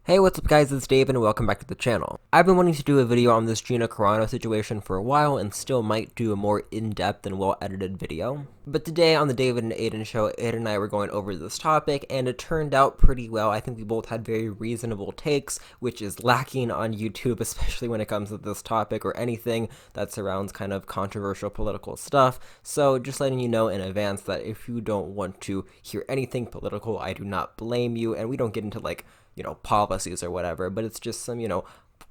Hey, what's up guys, it's Dave and welcome back to the channel. I've been wanting to do a video on this Gina Carano situation for a while and still might do a more in-depth and well-edited video. But today on the David and Aiden show, Aiden and I were going over this topic and it turned out pretty well. I think we both had very reasonable takes, which is lacking on YouTube, especially when it comes to this topic or anything that surrounds kind of controversial political stuff. So just letting you know in advance that if you don't want to hear anything political, I do not blame you, and we don't get into policies or whatever, but it's just some,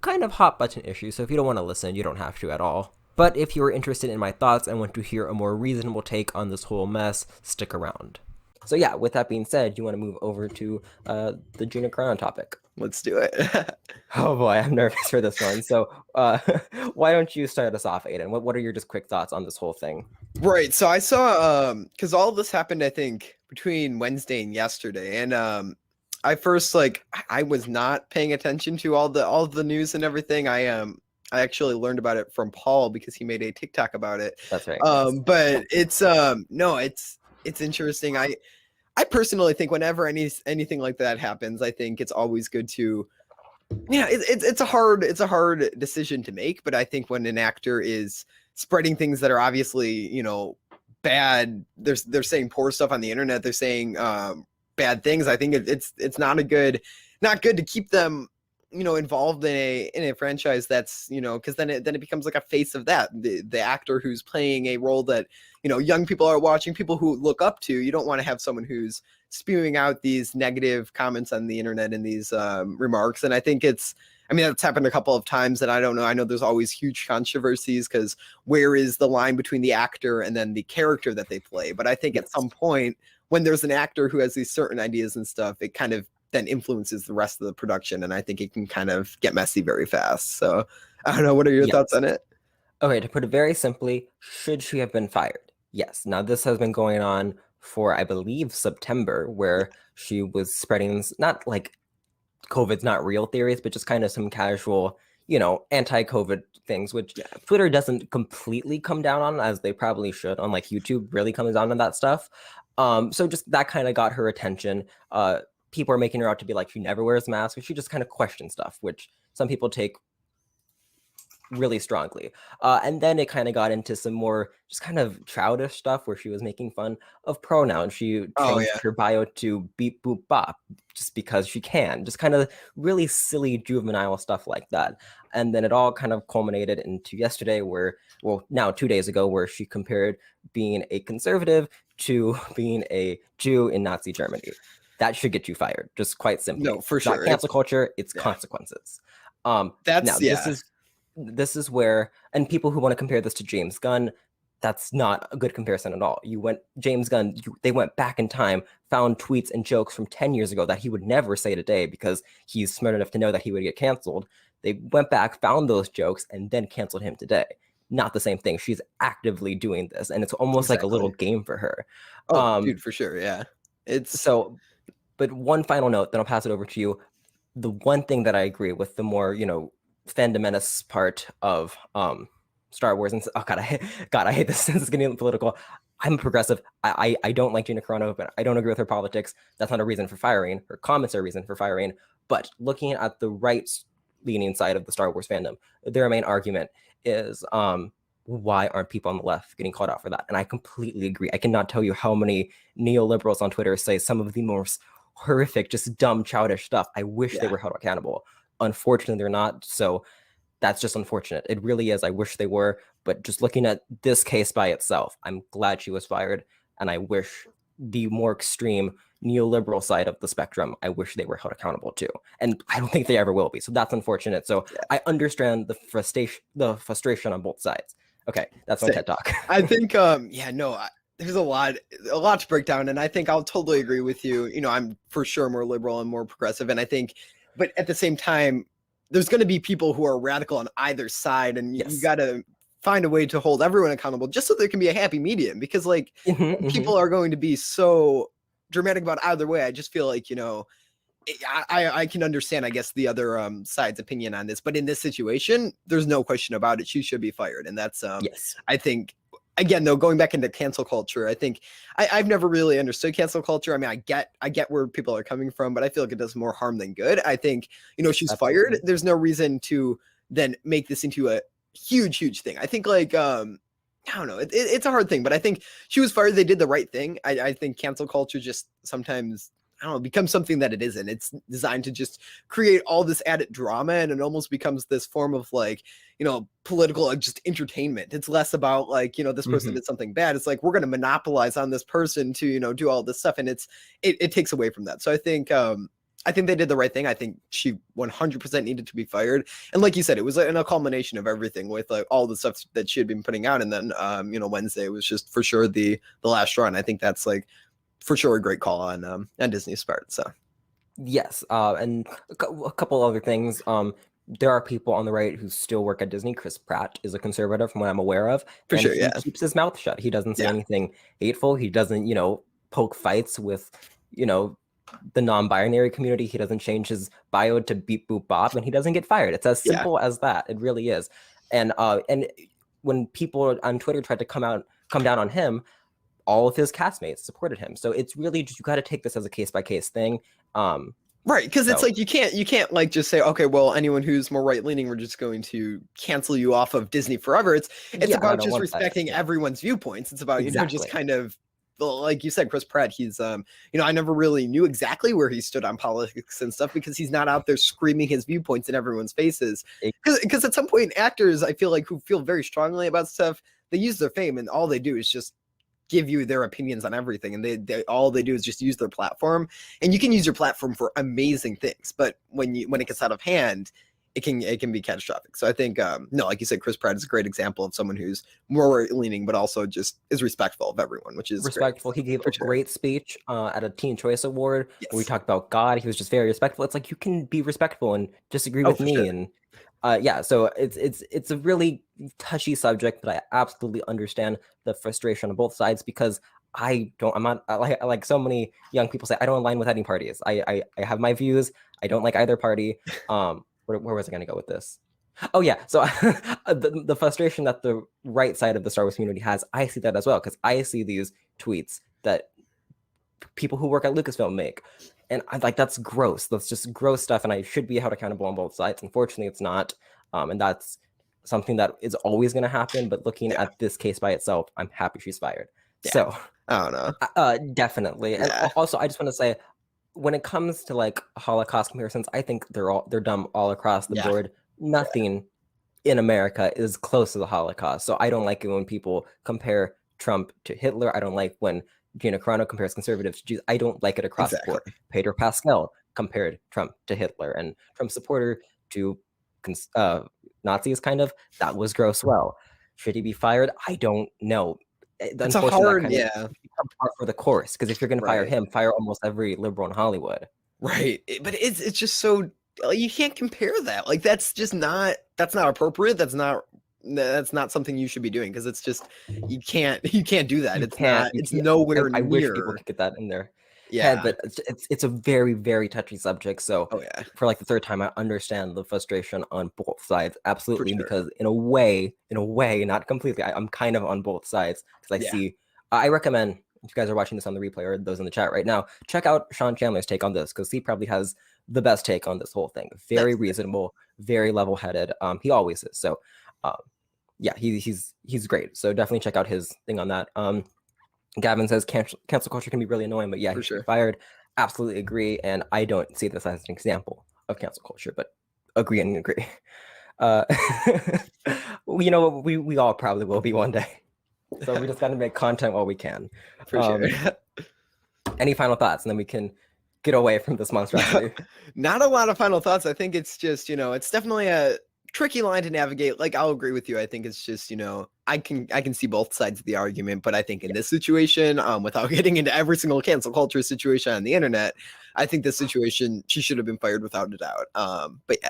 kind of hot button issues. So if you don't want to listen, you don't have to at all. But if you are interested in my thoughts and want to hear a more reasonable take on this whole mess, stick around. So yeah, with that being said, you want to move over to the Gina Carano topic. Let's do it. Oh boy, I'm nervous for this one. So why don't you start us off, Aiden? What are your just quick thoughts on this whole thing? Right. So I saw because all of this happened, I think, between Wednesday and yesterday, and I first I was not paying attention to all the news and everything. I actually learned about it from Paul because he made a TikTok about it. That's right. But it's no, it's interesting. I personally think whenever anything like that happens, I think it's always good to, it's a hard decision to make. But I think when an actor is spreading things that are obviously, bad, they're saying poor stuff on the internet, they're saying bad things, I think it's not good to keep them involved in a franchise that's because then it becomes like a face of that, the actor who's playing a role that young people are watching, people who look up to. You don't want to have someone who's spewing out these negative comments on the internet and these remarks. And I think that's happened a couple of times, and I don't know. I know there's always huge controversies because where is the line between the actor and then the character that they play? But I think at some point when there's an actor who has these certain ideas and stuff, it kind of then influences the rest of the production, and I think it can kind of get messy very fast. So I don't know, what are your thoughts on it? Okay, to put it very simply, should she have been fired? Yes. Now this has been going on for, I believe, September, where she was spreading not like COVID's not real theories, but just kind of some casual, anti-COVID things, which Twitter doesn't completely come down on, as they probably should, unlike YouTube really comes down on that stuff. So just that kind of got her attention. People are making her out to be like she never wears a mask, but she just kind of questions stuff, which some people take really strongly. And then it kind of got into some more just kind of childish stuff where she was making fun of pronouns. She changed her bio to beep boop bop just because she can, just kind of really silly juvenile stuff like that. And then it all kind of culminated into yesterday where, well, now 2 days ago, where she compared being a conservative to being a Jew in Nazi Germany. That should get you fired, just quite simply. No, for sure. Not cancel culture, it's consequences. This is where, and people who want to compare this to James Gunn, that's not a good comparison at all. James Gunn, they went back in time, found tweets and jokes from 10 years ago that he would never say today because he's smart enough to know that he would get canceled. They went back, found those jokes, and then canceled him today. Not the same thing. She's actively doing this, and it's almost like a little game for her. Oh, dude, for sure, yeah. It's so, but one final note, then I'll pass it over to you. The one thing that I agree with, the more, fandom menace part of Star Wars, and oh god, I hate this. This is getting political. I'm a progressive. I don't like Gina Carano, but I don't agree with her politics. That's not a reason for firing. Her comments are a reason for firing. But looking at the right-leaning side of the Star Wars fandom, their main argument is why aren't people on the left getting called out for that? And I completely agree. I cannot tell you how many neoliberals on Twitter say some of the most horrific, just dumb, childish stuff. I wish they were held accountable. Unfortunately, they're not. So that's just unfortunate. It really is. I wish they were. But just looking at this case by itself, I'm glad she was fired. And I wish the more extreme neoliberal side of the spectrum, I wish they were held accountable too. And I don't think they ever will be. So that's unfortunate. So I understand the frustration on both sides. Okay, that's my TED Talk. I think, there's a lot to break down. And I think I'll totally agree with you. I'm for sure more liberal and more progressive. And I think, but at the same time, there's going to be people who are radical on either side, and you got to find a way to hold everyone accountable just so there can be a happy medium, because people are going to be so dramatic about either way. I just feel like, I can understand, I guess, the other side's opinion on this, but in this situation, there's no question about it. She should be fired. And that's, I think again, though, going back into cancel culture, I think I've never really understood cancel culture. I mean, I get where people are coming from, but I feel like it does more harm than good. I think, she's fired. Absolutely. There's no reason to then make this into a huge thing. I think like I don't know. It's a hard thing, but I think she was fired. They did the right thing. I think cancel culture just sometimes, I don't know, becomes something that it isn't. It's designed to just create all this added drama, and it almost becomes this form of like, political like just entertainment. It's less about like, this person Hmm. did something bad. It's like we're going to monopolize on this person to, do all this stuff, and it takes away from that. So I think they did the right thing. I think she 100% needed to be fired. And like you said, it was in a culmination of everything with like all the stuff that she had been putting out. And then, Wednesday was just for sure the last straw. And I think that's like for sure a great call on Disney's part. So Yes, and a couple other things. There are people on the right who still work at Disney. Chris Pratt is a conservative, from what I'm aware of, for and sure, he yeah, keeps his mouth shut. He doesn't say yeah, anything hateful. He doesn't, poke fights with, you know, the non-binary community. He doesn't change his bio to beep boop bop, and he doesn't get fired. It's as yeah. simple as that. It really is. And when people on Twitter tried to come down on him, all of his castmates supported him. So it's really just, you got to take this as a case by case thing. Right, because it's So like you can't like just say, okay, well, anyone who's more right leaning, we're just going to cancel you off of Disney forever. It's yeah, and I about don't just want that. respecting Yeah, everyone's viewpoints. It's about just exactly. kind of, well, like you said, Chris Pratt. He's I never really knew exactly where he stood on politics and stuff because he's not out there screaming his viewpoints in everyone's faces. It- Because at some point, actors, I feel like, who feel very strongly about stuff, they use their fame and all they do is just give you their opinions on everything, and they all they do is just use their platform. And you can use your platform for amazing things, but when it gets out of hand, it can be catastrophic. So I think no, like you said, Chris Pratt is a great example of someone who's more right leaning but also just is respectful of everyone, which is great. Respectful. So, He gave for a sure. great speech at a Teen Choice Award where we Yes. talked about God. He was just very respectful. It's like, you can be respectful and disagree Oh, with for me, sure. and yeah. So it's a really touchy subject, but I absolutely understand the frustration on both sides, because I don't. I'm not like so many young people say, I don't align with any parties. I have my views. I don't like either party. Where was I going to go with this? Oh yeah, so the frustration that the right side of the Star Wars community has, I see that as well, because I see these tweets that people who work at Lucasfilm make, and I'm like, that's gross. That's just gross stuff, and I should be held accountable on both sides. Unfortunately, it's not, and that's something that is always going to happen. But looking Yeah. at this case by itself, I'm happy she's fired. Yeah. So, I don't know. definitely, and Yeah. also I just want to say, when it comes to like Holocaust comparisons, I think they're dumb all across the Yeah. board. Yeah. Nothing in America is close to the Holocaust. So I don't like it when people compare Trump to Hitler. I don't like when Gina Carano compares conservatives to Jews. I don't like it across the Exactly. board. Pedro Pascal compared Trump to Hitler, and Trump supporter to Nazis, kind of. That was gross. Well, should he be fired? I don't know. It's a Unfortunately, that hard, kind of yeah. becomes par for the course, because if you're going to fire Right. him, fire almost every liberal in Hollywood. Right. But it's just so, like, you can't compare that. Like that's not appropriate. That's not something you should be doing, because it's just you can't do that. You It's can't. not You it's can't. nowhere I wish people near. could get that in their head, Yeah. but it's a very, very touchy subject. So Oh yeah, for like the third time, I understand the frustration on both sides, for absolutely, sure. because in a way, not completely. I'm kind of on both sides, because I Yeah. see. I recommend, if you guys are watching this on the replay or those in the chat right now, check out Sean Chandler's take on this, because he probably has the best take on this whole thing. Very Nice. reasonable, very level-headed. He always is. So, um, yeah, he's great. So definitely check out his thing on that. Gavin says cancel culture can be really annoying, but yeah, For he should be sure. fired. Absolutely agree, and I don't see this as an example of cancel culture, but agree and agree. Uh, we all probably will be one day, so we just got to make content while we can. For sure. Any final thoughts, and then we can get away from this monstrosity. Not a lot of final thoughts. I think it's just, it's definitely a tricky line to navigate. Like, I'll agree with you. I think it's just, I can see both sides of the argument, but I think in this situation, without getting into every single cancel culture situation on the internet, I think this situation, she should have been fired without a doubt. But yeah,